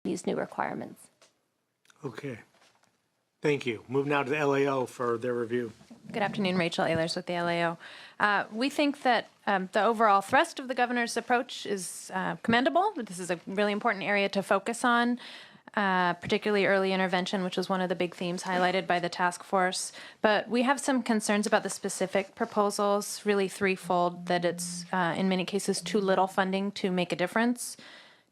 these new requirements. Okay. Thank you. Move now to the LAO for their review. Good afternoon, Rachel Ehlers with the LAO. We think that the overall thrust of the governor's approach is commendable. This is a really important area to focus on, particularly early intervention, which was one of the big themes highlighted by the task force. But we have some concerns about the specific proposals, really threefold, that it's in many cases too little funding to make a difference,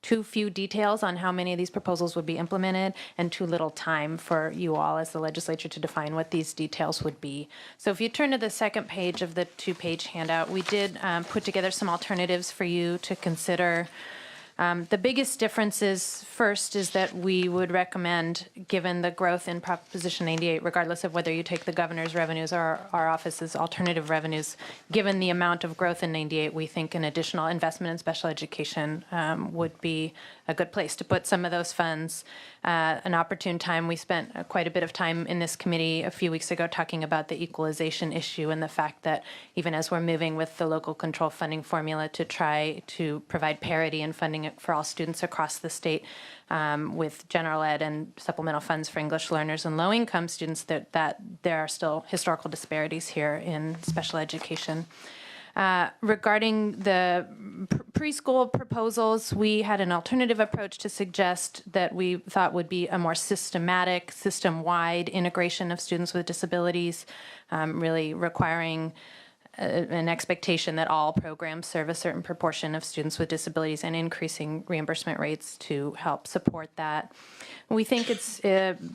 too few details on how many of these proposals would be implemented, and too little time for you all as the legislature to define what these details would be. So if you turn to the second page of the two-page handout, we did put together some alternatives for you to consider. The biggest differences, first, is that we would recommend, given the growth in Proposition 98, regardless of whether you take the governor's revenues or our office's alternative revenues, given the amount of growth in 98, we think an additional investment in special education would be a good place to put some of those funds. An opportune time, we spent quite a bit of time in this committee a few weeks ago talking about the equalization issue and the fact that even as we're moving with the local control funding formula to try to provide parity in funding for all students across the state, with general ed and supplemental funds for English learners and low-income students, that there are still historical disparities here in special education. Regarding the preschool proposals, we had an alternative approach to suggest that we thought would be a more systematic, system-wide integration of students with disabilities, really requiring an expectation that all programs serve a certain proportion of students with disabilities and increasing reimbursement rates to help support that. We think it's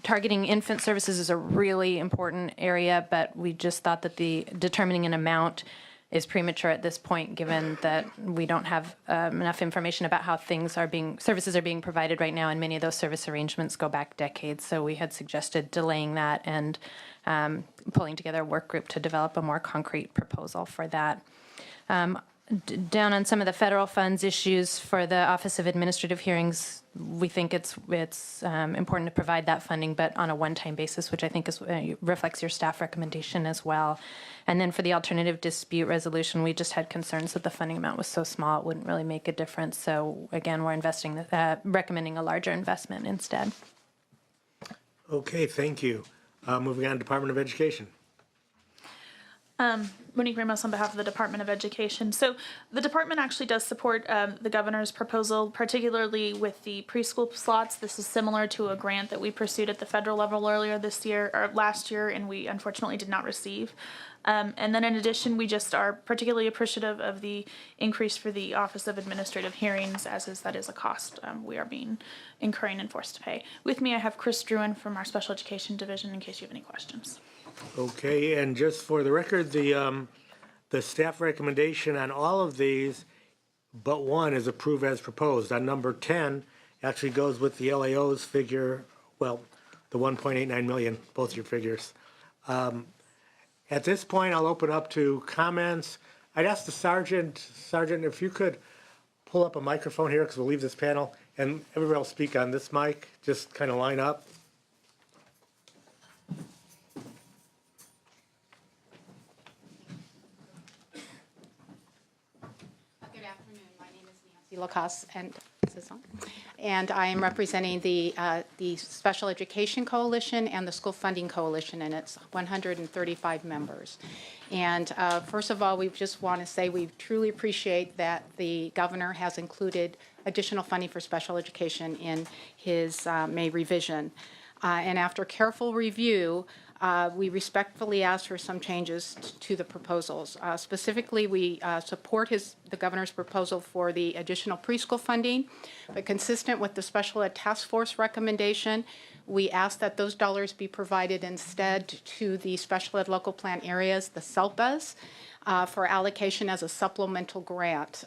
targeting infant services is a really important area, but we just thought that the determining an amount is premature at this point, given that we don't have enough information about how services are being provided right now, and many of those service arrangements go back decades. So we had suggested delaying that and pulling together a work group to develop a more concrete proposal for that. Down on some of the federal funds issues for the Office of Administrative Hearings, we think it's important to provide that funding, but on a one-time basis, which I think reflects your staff recommendation as well. And then for the alternative dispute resolution, we just had concerns that the funding amount was so small it wouldn't really make a difference. So again, we're recommending a larger investment instead. Okay, thank you. Moving on to Department of Education. Monique Ramos on behalf of the Department of Education. So the department actually does support the governor's proposal, particularly with the preschool slots. This is similar to a grant that we pursued at the federal level earlier this year or last year, and we unfortunately did not receive. And then in addition, we just are particularly appreciative of the increase for the Office of Administrative Hearings, that is a cost we are incurring and forced to pay. With me, I have Chris Druin from our Special Education Division in case you have any questions. Okay, and just for the record, the staff recommendation on all of these, but one, is approve as proposed. On number 10, actually goes with the LAO's figure, well, the 1.89 million, both your figures. At this point, I'll open up to comments. I'd ask the Sergeant, if you could pull up a microphone here, because we'll leave this panel, and everybody will speak on this mic, just kind of line up. Good afternoon. My name is Nancy Lacoste, and is this on? And I am representing the Special Education Coalition and the School Funding Coalition, and it's 135 members. And first of all, we just want to say we truly appreciate that the governor has included additional funding for special education in his May revision. And after careful review, we respectfully ask for some changes to the proposals. Specifically, we support the governor's proposal for the additional preschool funding, but consistent with the Special Ed Task Force recommendation, we ask that those dollars be provided instead to the Special Ed Local Plan areas, the SELPAs, for allocation as a supplemental grant.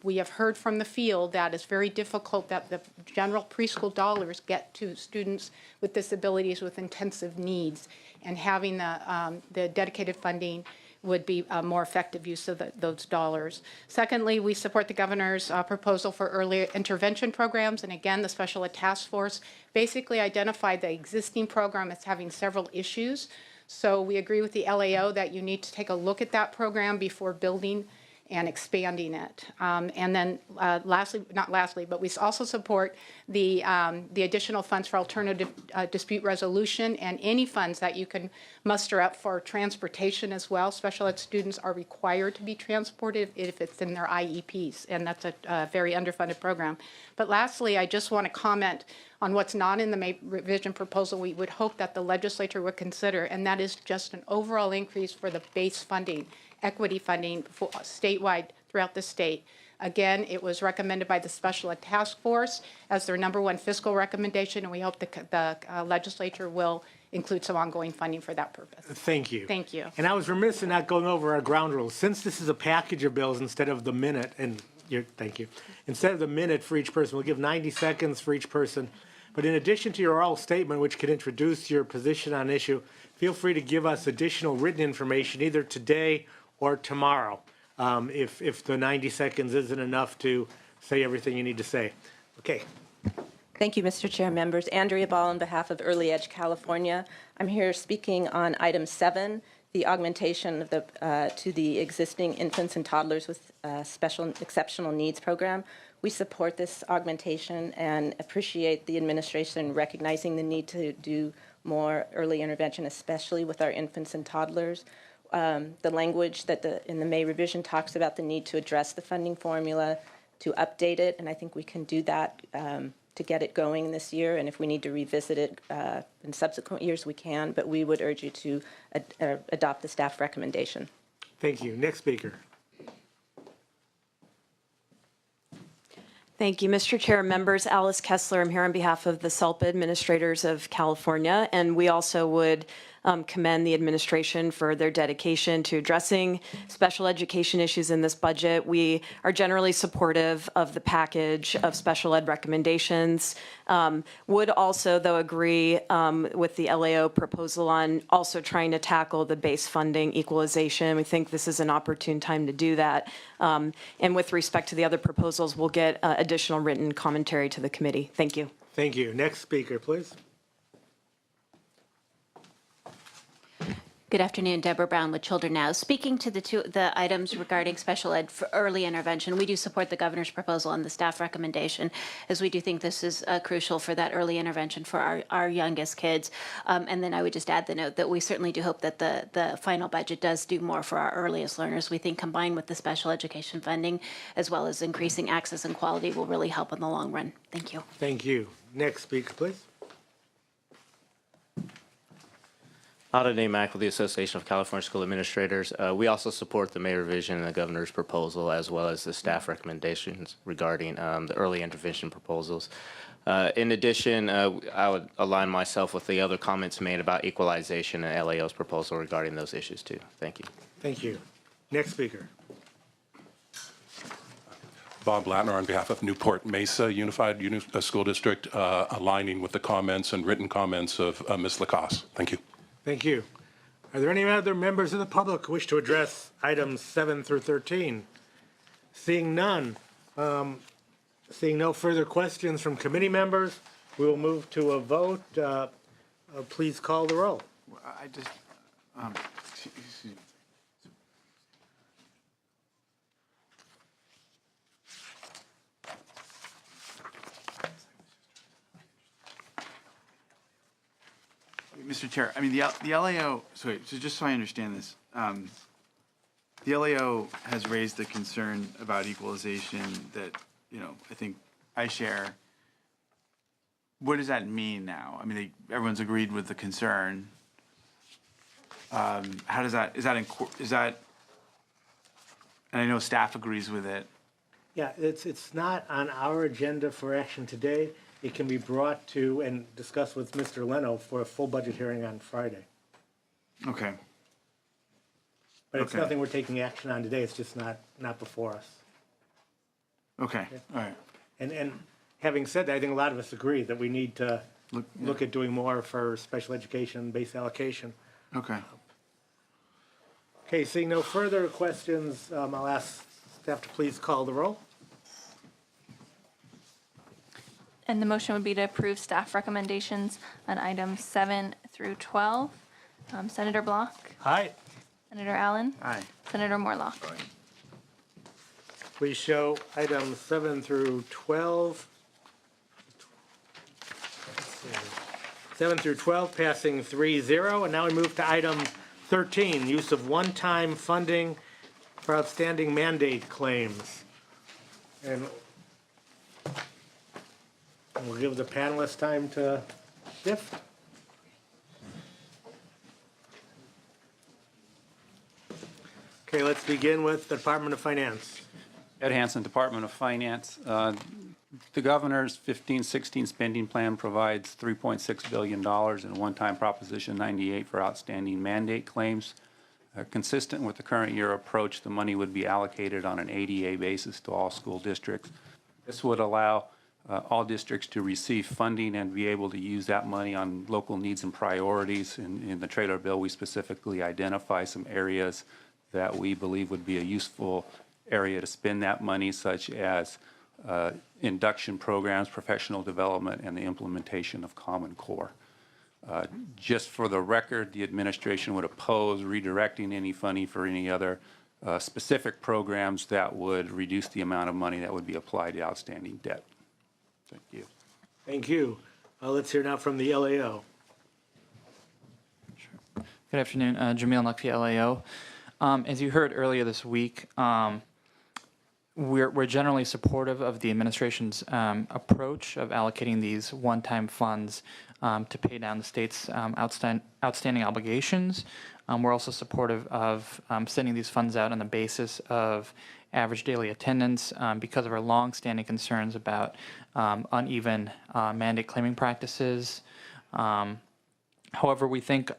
We have heard from the field that it's very difficult that the general preschool dollars get to students with disabilities with intensive needs, and having the dedicated funding would be a more effective use of those dollars. Secondly, we support the governor's proposal for early intervention programs, and again, the Special Ed Task Force basically identified the existing program as having several issues. So we agree with the LAO that you need to take a look at that program before building and expanding it. And then lastly, not lastly, but we also support the additional funds for alternative dispute resolution and any funds that you can muster up for transportation as well. Special ed students are required to be transported if it's in their IEPs, and that's a very underfunded program. But lastly, I just want to comment on what's not in the May revision proposal we would hope that the legislature would consider, and that is just an overall increase for the base funding, equity funding for statewide throughout the state. Again, it was recommended by the Special Ed Task Force as their #1 fiscal recommendation, and we hope the legislature will include some ongoing funding for that purpose. Thank you. Thank you. And I was remiss in not going over our ground rules. Since this is a package of bills instead of the minute, thank you. Instead of the minute for each person, we'll give 90 seconds for each person. But in addition to your oral statement, which can introduce your position on issue, feel free to give us additional written information either today or tomorrow, if the 90 seconds isn't enough to say everything you need to say. Okay. Thank you, Mr. Chair, members. Andrea Ball on behalf of Early Edge California. I'm here speaking on item 7, the augmentation of to the existing infants and toddlers with special exceptional needs program. We support this augmentation and appreciate the administration recognizing the need to do more early intervention, especially with our infants and toddlers. The language that in the May revision talks about the need to address the funding formula, to update it, and I think we can do that to get it going this year, and if we need to revisit it in subsequent years, we can, but we would urge you to adopt the staff recommendation. Thank you. Next speaker. Thank you, Mr. Chair, members. Alice Kessler. I'm here on behalf of the SELP administrators of California, and we also would commend the administration for their dedication to addressing special education issues in this budget. We are generally supportive of the package of special ed recommendations. Would also, though, agree with the LAO proposal on also trying to tackle the base funding equalization. We think this is an opportune time to do that. And with respect to the other proposals, we'll get additional written commentary to the committee. Thank you. Thank you. Next speaker, please. Good afternoon, Deborah Brown with Children Now. Speaking to the items regarding special ed for early intervention, we do support the governor's proposal and the staff recommendation, as we do think this is crucial for that early intervention for our youngest kids. And then I would just add the note that we certainly do hope that the final budget does do more for our earliest learners. We think combined with the special education funding, as well as increasing access and quality, will really help in the long run. Thank you. Thank you. Next speaker, please. Alden A. Mack with the Association of California School Administrators. We also support the May revision and the governor's proposal, as well as the staff recommendations regarding the early intervention proposals. In addition, I would align myself with the other comments made about equalization and LAO's proposal regarding those issues too. Thank you. Thank you. Next speaker. Bob Latner on behalf of Newport Mesa Unified School District, aligning with the comments and written comments of Ms. Lacoste. Thank you. Thank you. Are there any other members of the public who wish to address items 7 through 13? Seeing none, seeing no further questions from committee members, we will move to a vote. Please call the roll. I just, excuse me. Mr. Chair, I mean, the LAO, so just so I understand this, the LAO has raised the concern about equalization that, I think I share. What does that mean now? I mean, everyone's agreed with the concern. How does that, is that, and I know staff agrees with it. Yeah, it's not on our agenda for action today. It can be brought to and discussed with Mr. Leno for a full budget hearing on Friday. Okay. But it's Okay. nothing we're taking action on today. It's just not before us. Okay, all right. And having said that, I think a lot of us agree that we need to look at doing more for special education base allocation. Okay. Okay, seeing no further questions, I'll ask staff to please call the roll. And the motion would be to approve staff recommendations on items 7 through 12. Senator Block, Aye. Senator Allen, Aye. Senator Morlock. we show items 7 through 12. 7 through 12 passing 3-0. And now we move to item 13, use of one-time funding for outstanding mandate claims. And we'll give the panelists time to shift. Okay, let's begin with the Department of Finance. Ed Hansen, Department of Finance. The governor's 15-16 spending plan provides $3.6 billion in one-time Proposition 98 for outstanding mandate claims. Consistent with the current year approach, the money would be allocated on an ADA basis to all school districts. This would allow all districts to receive funding and be able to use that money on local needs and priorities. In the trailer bill, we specifically identify some areas that we believe would be a useful area to spend that money, such as induction programs, professional development, and the implementation of Common Core. Just for the record, the administration would oppose redirecting any funding for any other specific programs that would reduce the amount of money that would be applied to outstanding debt. Thank you. Thank you. Let's hear now from the LAO. Good afternoon, Jamil Nakfi, LAO. As you heard earlier this week, we're generally supportive of the administration's approach of allocating these one-time funds to pay down the state's outstanding obligations. We're also supportive of sending these funds out on the basis of average daily attendance because of our long-standing concerns about uneven mandate claiming practices. However, we think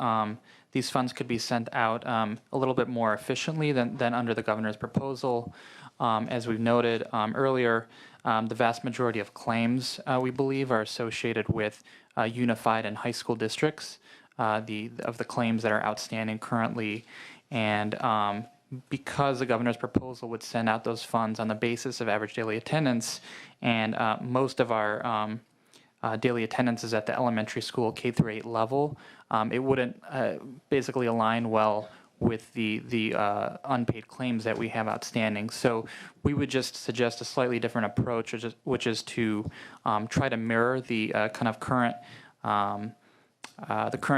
these funds could be sent out a little bit more efficiently than under the governor's proposal. As we've noted earlier, the vast majority of claims, we believe, are associated with unified and high school districts, of the claims that are outstanding currently. And because the governor's proposal would send out those funds on the basis of average daily attendance, and most of our daily attendance is at the elementary school K-8 level, it wouldn't basically align well with the unpaid claims that we have outstanding. So we would just suggest a slightly different approach, which is to try to mirror the kind of current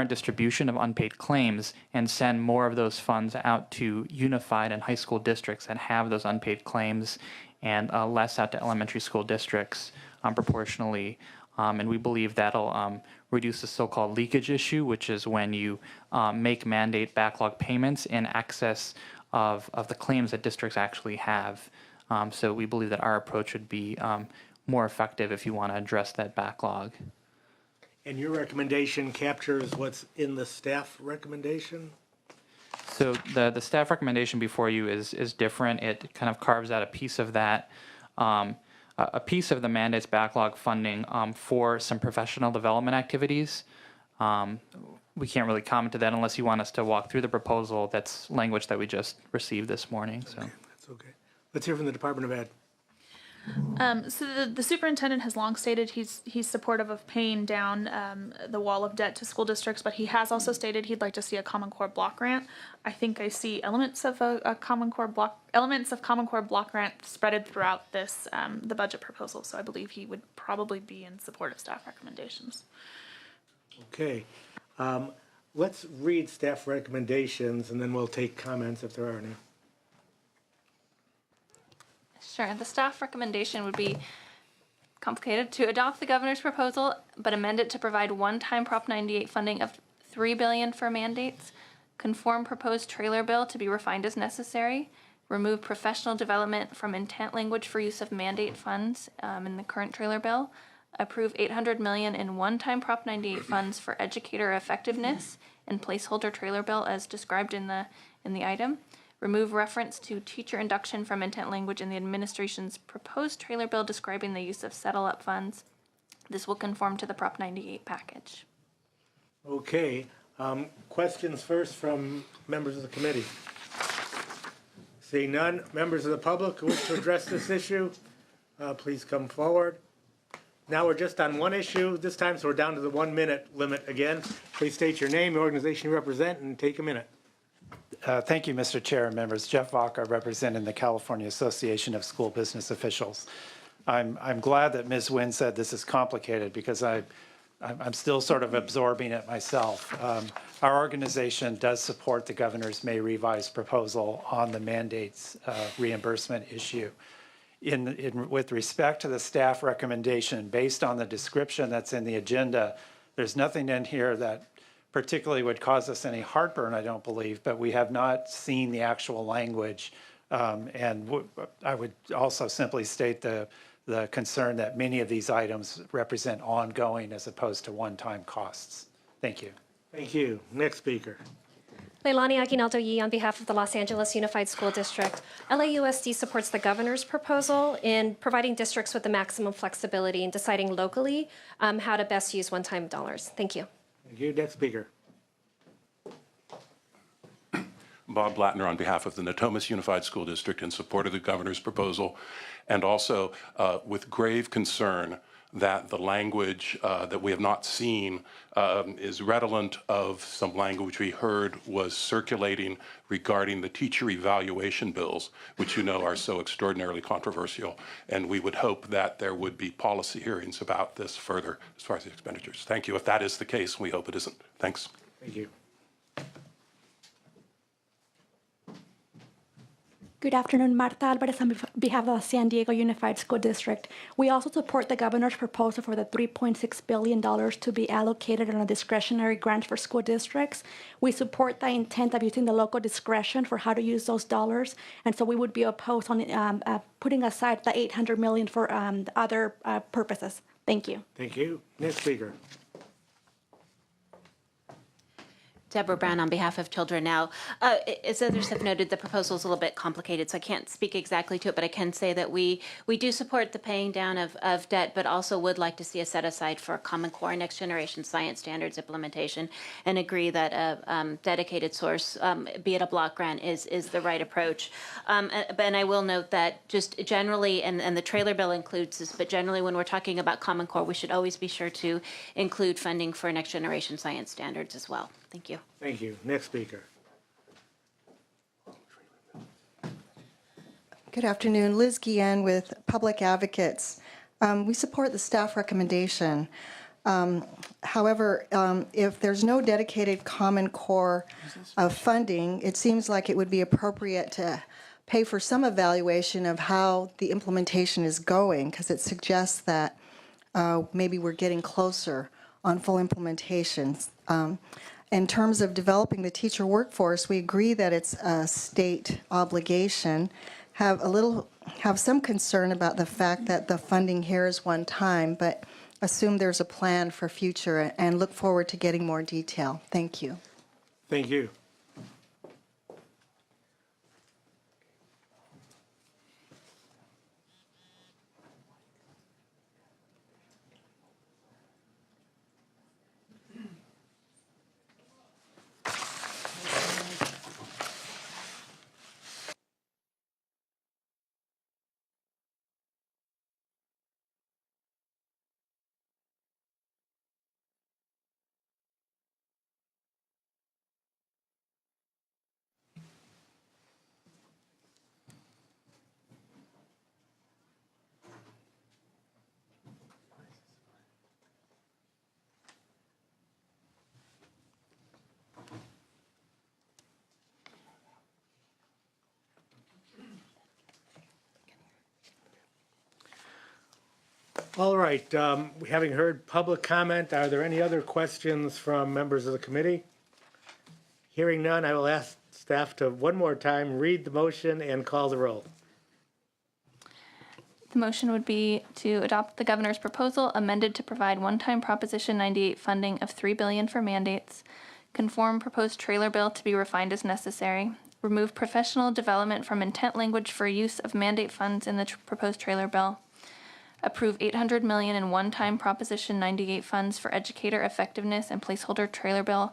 distribution of unpaid claims and send more of those funds out to unified and high school districts that have those unpaid claims, and less out to elementary school districts proportionally. And we believe that'll reduce the so-called leakage issue, which is when you make mandate backlog payments in excess of the claims that districts actually have. So we believe that our approach would be more effective if you want to address that backlog. And your recommendation captures what's in the staff recommendation? So the staff recommendation before you is different. It kind of carves out a piece of that. A piece of the mandates backlog funding for some professional development activities. We can't really comment to that unless you want us to walk through the proposal. That's language that we just received this morning. So Okay, that's okay. Let's hear from the Department of Ed. So the superintendent has long stated he's supportive of paying down the wall of debt to school districts, but he has also stated he'd like to see a Common Core block grant. I think I see elements of Common Core block grant spreaded throughout this the budget proposal. So I believe he would probably be in support of staff recommendations. Okay. Let's read staff recommendations, and then we'll take comments if there are any. Sure. The staff recommendation would be complicated: to adopt the governor's proposal, but amend it to provide one-time Prop 98 funding of $3 billion for mandates, conform proposed trailer bill to be refined as necessary, remove professional development from intent language for use of mandate funds in the current trailer bill, approve $800 million in one-time Prop 98 funds for educator effectiveness and placeholder trailer bill as described in the item. Remove reference to teacher induction from intent language in the administration's proposed trailer bill describing the use of settle-up funds. This will conform to the Prop 98 package. Okay. Questions first from members of the committee? Seeing none, members of the public who wish to address this issue, please come forward. Now we're just on one issue this time, so we're down to the 1 minute limit again. Please state your name, the organization you represent, and take a minute. Thank you, Mr. Chair and members. Jeff Vaca, representing the California Association of School Business Officials. I'm glad that Ms. Nguyen said this is complicated because I'm still sort of absorbing it myself. Our organization does support the governor's May revised proposal on the mandates reimbursement issue. With respect to the staff recommendation, based on the description that's in the agenda, there's nothing in here that particularly would cause us any heartburn, I don't believe, but we have not seen the actual language. I would also simply state the concern that many of these items represent ongoing as opposed to one-time costs. Thank you. Thank you. Next speaker. Leilani Aguinaldo Yee on behalf of the Los Angeles Unified School District. LAUSD supports the governor's proposal in providing districts with the maximum flexibility in deciding locally how to best use one-time dollars. Thank you. Thank you. Next speaker. Bob Blattner on behalf of the Natomas Unified School District in support of the governor's proposal, and also with grave concern that the language that we have not seen is redolent of some language we heard was circulating regarding the teacher evaluation bills, which you know are so extraordinarily controversial. And we would hope that there would be policy hearings about this further as far as the expenditures. Thank you. If that is the case, we hope it isn't. Thanks. Thank you. Good afternoon, Marta Alvarez on behalf of the San Diego Unified School District. We also support the governor's proposal for the $3.6 billion to be allocated on a discretionary grant for school districts. We support the intent of using the local discretion for how to use those dollars, and so we would be opposed on putting aside the $800 million for other purposes. Thank you. Thank you. Next speaker. Deborah Brown on behalf of Children Now. As others have noted, the proposal is a little bit complicated, so I can't speak exactly to it, but I can say that we do support the paying down of debt, but also would like to see a set aside for Common Core Next Generation Science Standards implementation, and agree that a dedicated source, be it a block grant, is the right approach. And I will note that just generally, and the trailer bill includes this, but generally when we're talking about Common Core, we should always be sure to include funding for Next Generation Science Standards as well. Thank you. Thank you. Next speaker. Good afternoon. Liz Guillen with Public Advocates. We support the staff recommendation. However, if there's no dedicated Common Core funding, it seems like it would be appropriate to pay for some evaluation of how the implementation is going, because it suggests that maybe we're getting closer on full implementation. In terms of developing the teacher workforce, we agree that it's a state obligation. Have some concern about the fact that the funding here is one time, but assume there's a plan for future and look forward to getting more detail. Thank you. Thank you. All right, having heard public comment, are there any other questions from members of the committee? Hearing none, I will ask staff to one more time read the motion and call the roll. The motion would be to adopt the governor's proposal amended to provide one-time Proposition 98 funding of $3 billion for mandates, conform proposed trailer bill to be refined as necessary, remove professional development from intent language for use of mandate funds in the proposed trailer bill, approve $800 million in one-time Proposition 98 funds for educator effectiveness and placeholder trailer bill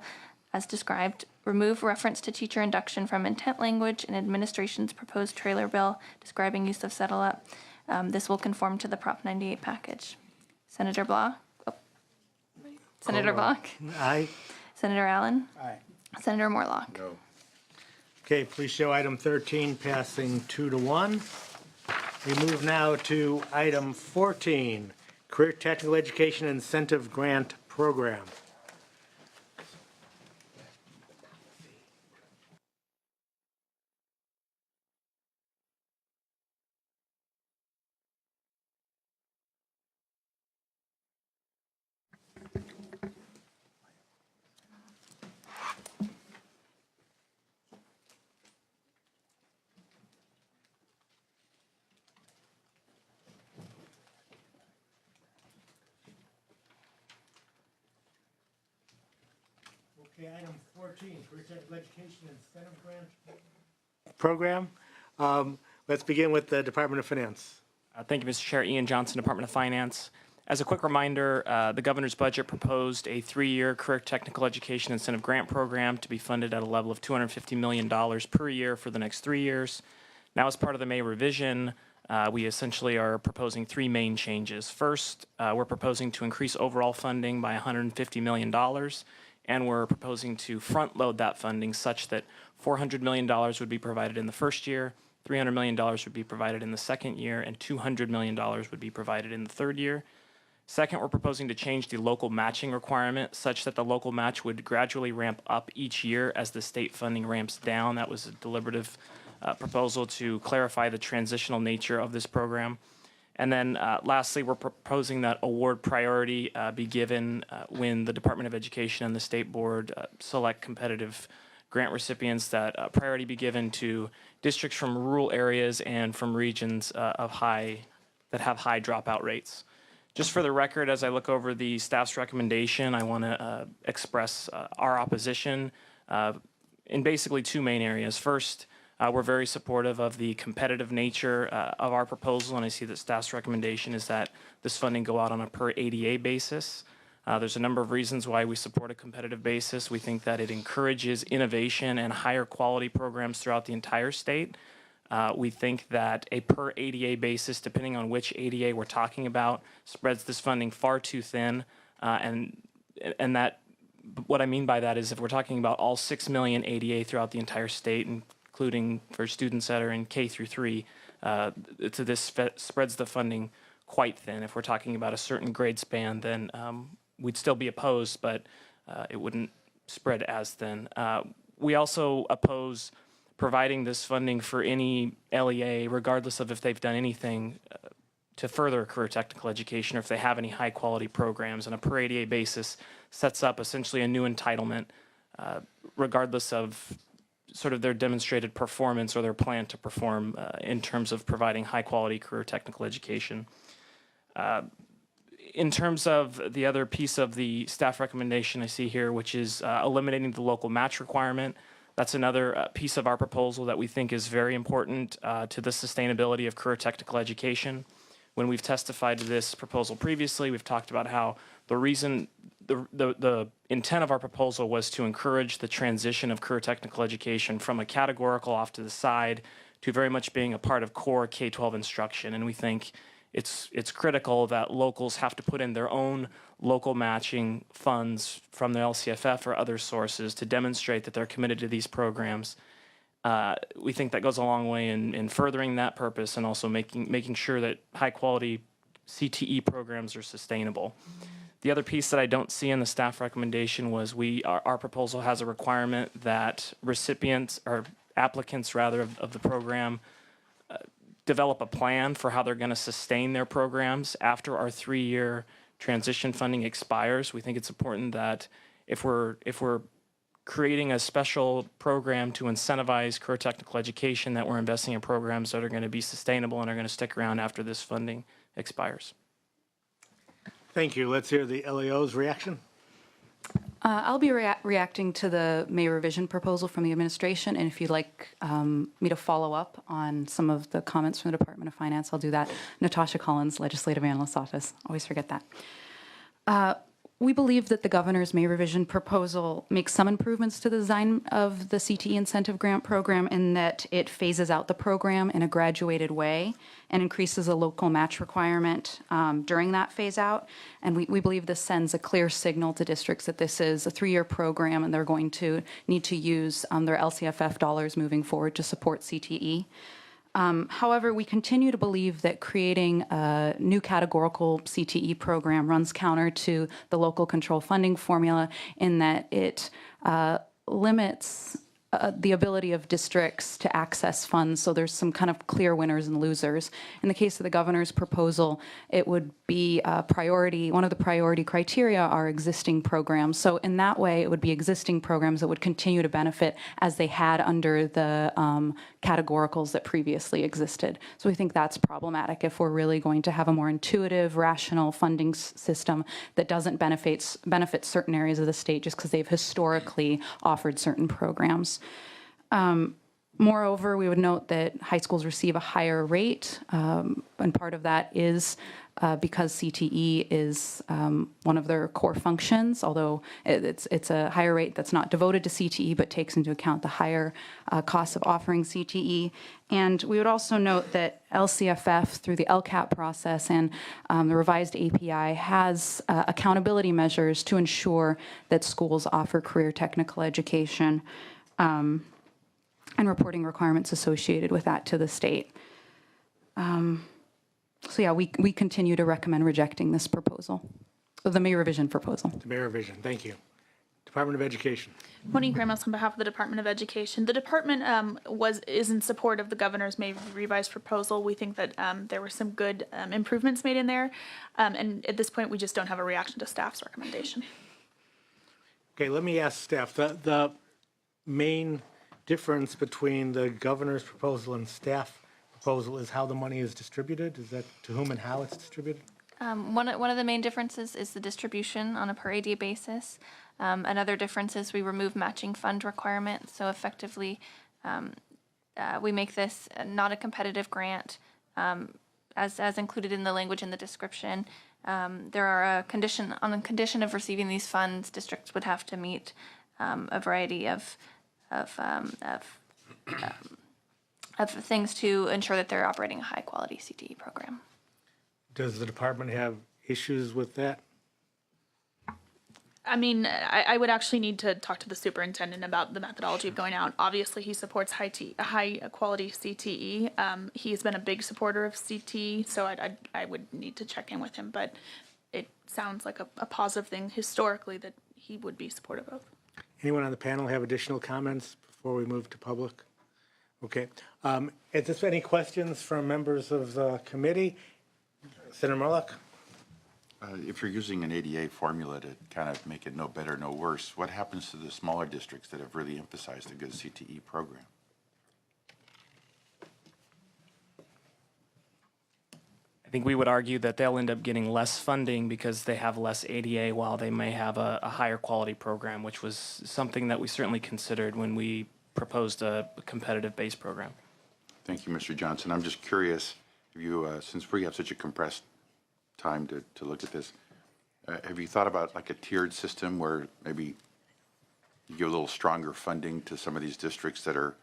as described, remove reference to teacher induction from intent language in administration's proposed trailer bill describing use of settle up. This will conform to the Prop 98 package. Senator Blah? Oh. Senator Block? Aye. Senator Allen? Aye. Senator Morlock? No. Okay, please show item 13 passing 2-1. We move now to item 14, Career Technical Education Incentive Grant Program. Okay, item 14, Career Technical Education Incentive Grant Program. Let's begin with the Department of Finance. Thank you, Mr. Chair. Ian Johnson, Department of Finance. As a quick reminder, the governor's budget proposed a 3-year career technical education incentive grant program to be funded at a level of $250 million per year for the next 3 years. Now, as part of the May revision, we essentially are proposing 3 main changes. First, we're proposing to increase overall funding by $150 million, and we're proposing to front load that funding such that $400 million would be provided in the first year, $300 million would be provided in the second year, and $200 million would be provided in the third year. Second, we're proposing to change the local matching requirement such that the local match would gradually ramp up each year as the state funding ramps down. That was a deliberative proposal to clarify the transitional nature of this program. And then lastly, we're proposing that award priority be given when the Department of Education and the State Board select competitive grant recipients, that priority be given to districts from rural areas and from regions that have high dropout rates. Just for the record, as I look over the staff's recommendation, I want to express our opposition in basically 2 main areas. First, we're very supportive of the competitive nature of our proposal, and I see that staff's recommendation is that this funding go out on a per ADA basis. There's a number of reasons why we support a competitive basis. We think that it encourages innovation and higher quality programs throughout the entire state. We think that a per ADA basis, depending on which ADA we're talking about, spreads this funding far too thin, and that, what I mean by that is if we're talking about all 6 million ADA throughout the entire state, including for students that are in K through 3, this spreads the funding quite thin. If we're talking about a certain grade span, then we'd still be opposed, but it wouldn't spread as thin. We also oppose providing this funding for any LEA, regardless of if they've done anything to further career technical education or if they have any high quality programs. And a per ADA basis sets up essentially a new entitlement, regardless of sort of their demonstrated performance or their plan to perform in terms of providing high quality career technical education. In terms of the other piece of the staff recommendation I see here, which is eliminating the local match requirement, that's another piece of our proposal that we think is very important to the sustainability of career technical education. When we've testified to this proposal previously, we've talked about how the reason, the intent of our proposal was to encourage the transition of career technical education from a categorical off to the side to very much being a part of core K-12 instruction. And we think it's critical that locals have to put in their own local matching funds from the LCFF or other sources to demonstrate that they're committed to these programs. We think that goes a long way in furthering that purpose and also making sure that high quality CTE programs are sustainable. The other piece that I don't see in the staff recommendation was our proposal has a requirement that recipients or applicants rather of the program develop a plan for how they're going to sustain their programs after our 3-year transition funding expires. We think it's important that if we're creating a special program to incentivize career technical education, that we're investing in programs that are going to be sustainable and are going to stick around after this funding expires. Thank you. Let's hear the LAO's reaction. I'll be reacting to the May revision proposal from the administration, and if you'd like me to follow up on some of the comments from the Department of Finance, I'll do that. Natasha Collins, Legislative Analyst's Office. Always forget that. We believe that the governor's May revision proposal makes some improvements to the design of the CTE incentive grant program in that it phases out the program in a graduated way and increases a local match requirement during that phase out. And we believe this sends a clear signal to districts that this is a 3-year program and they're going to need to use their LCFF dollars moving forward to support CTE. However, we continue to believe that creating a new categorical CTE program runs counter to the local control funding formula in that it limits the ability of districts to access funds, so there's some kind of clear winners and losers. In the case of the governor's proposal, it would be a priority, one of the priority criteria are existing programs. So in that way, it would be existing programs that would continue to benefit as they had under the categoricals that previously existed. So we think that's problematic if we're really going to have a more intuitive, rational funding system that doesn't benefit certain areas of the state just because they've historically offered certain programs. Moreover, we would note that high schools receive a higher rate, and part of that is because CTE is one of their core functions, although it's a higher rate that's not devoted to CTE but takes into account the higher costs of offering CTE. And we would also note that LCFF, through the LCAP process and the revised API, has accountability measures to ensure that schools offer career technical education and reporting requirements associated with that to the state. So yeah, we continue to recommend rejecting this proposal, the May revision proposal. The May revision, thank you. Department of Education. Monique Ramos on behalf of the Department of Education. The department is in support of the governor's May revised proposal. We think that there were some good improvements made in there, and at this point, we just don't have a reaction to staff's recommendation. Okay, let me ask staff, the main difference between the governor's proposal and staff proposal is how the money is distributed? Is that to whom and how it's distributed? One of the main differences is the distribution on a per AD basis. Another difference is we remove matching fund requirements. So effectively, we make this not a competitive grant, as included in the language in the description. There are on the condition of receiving these funds, districts would have to meet a variety of things to ensure that they're operating a high quality CTE program. Does the department have issues with that? I mean, I would actually need to talk to the superintendent about the methodology of going out. Obviously, he supports high quality CTE. He's been a big supporter of CTE, so I would need to check in with him. But it sounds like a positive thing historically that he would be supportive of. Anyone on the panel have additional comments before we move to public? Okay. Is there any questions from members of the committee? Senator Murlock? If you're using an ADA formula to kind of make it no better, no worse, what happens to the smaller districts that have really emphasized a good CTE program? I think we would argue that they'll end up getting less funding because they have less ADA while they may have a higher quality program, which was something that we certainly considered when we proposed a competitive base program. Thank you, Mr. Johnson. I'm just curious, if you, since we have such a compressed time to look at this, have you thought about like a tiered system where maybe you give a little stronger funding to some of these districts that are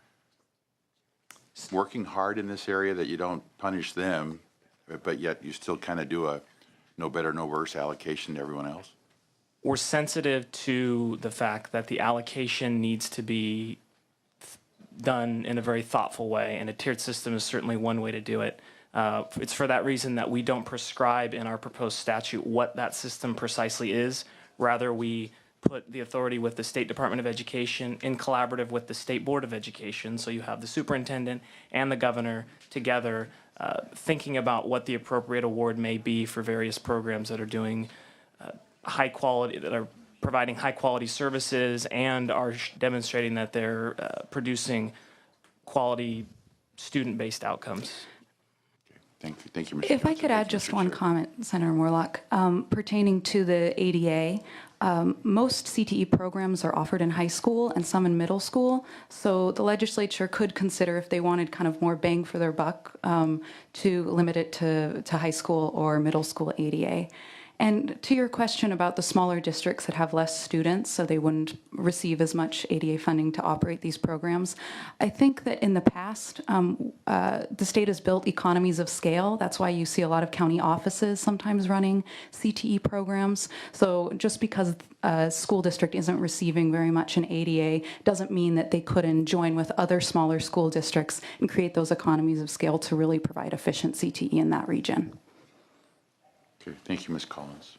working hard in this area, that you don't punish them, but yet you still kind of do a no better, no worse allocation to everyone else? We're sensitive to the fact that the allocation needs to be done in a very thoughtful way, and a tiered system is certainly one way to do it. It's for that reason that we don't prescribe in our proposed statute what that system precisely is. Rather, we put the authority with the State Department of Education in collaborative with the State Board of Education. So you have the superintendent and the governor together thinking about what the appropriate award may be for various programs that are doing high quality, that are providing high quality services and are demonstrating that they're producing quality student-based outcomes. Thank you, Mr. If I could add just one comment, Senator Morlock, pertaining to the ADA. Most CTE programs are offered in high school and some in middle school, so the legislature could consider, if they wanted kind of more bang for their buck, to limit it to high school or middle school ADA. And to your question about the smaller districts that have less students, so they wouldn't receive as much ADA funding to operate these programs, I think that in the past, the state has built economies of scale. That's why you see a lot of county offices sometimes running CTE programs. So just because a school district isn't receiving very much in ADA doesn't mean that they couldn't join with other smaller school districts and create those economies of scale to really provide efficient CTE in that region. Okay, thank you, Ms. Collins.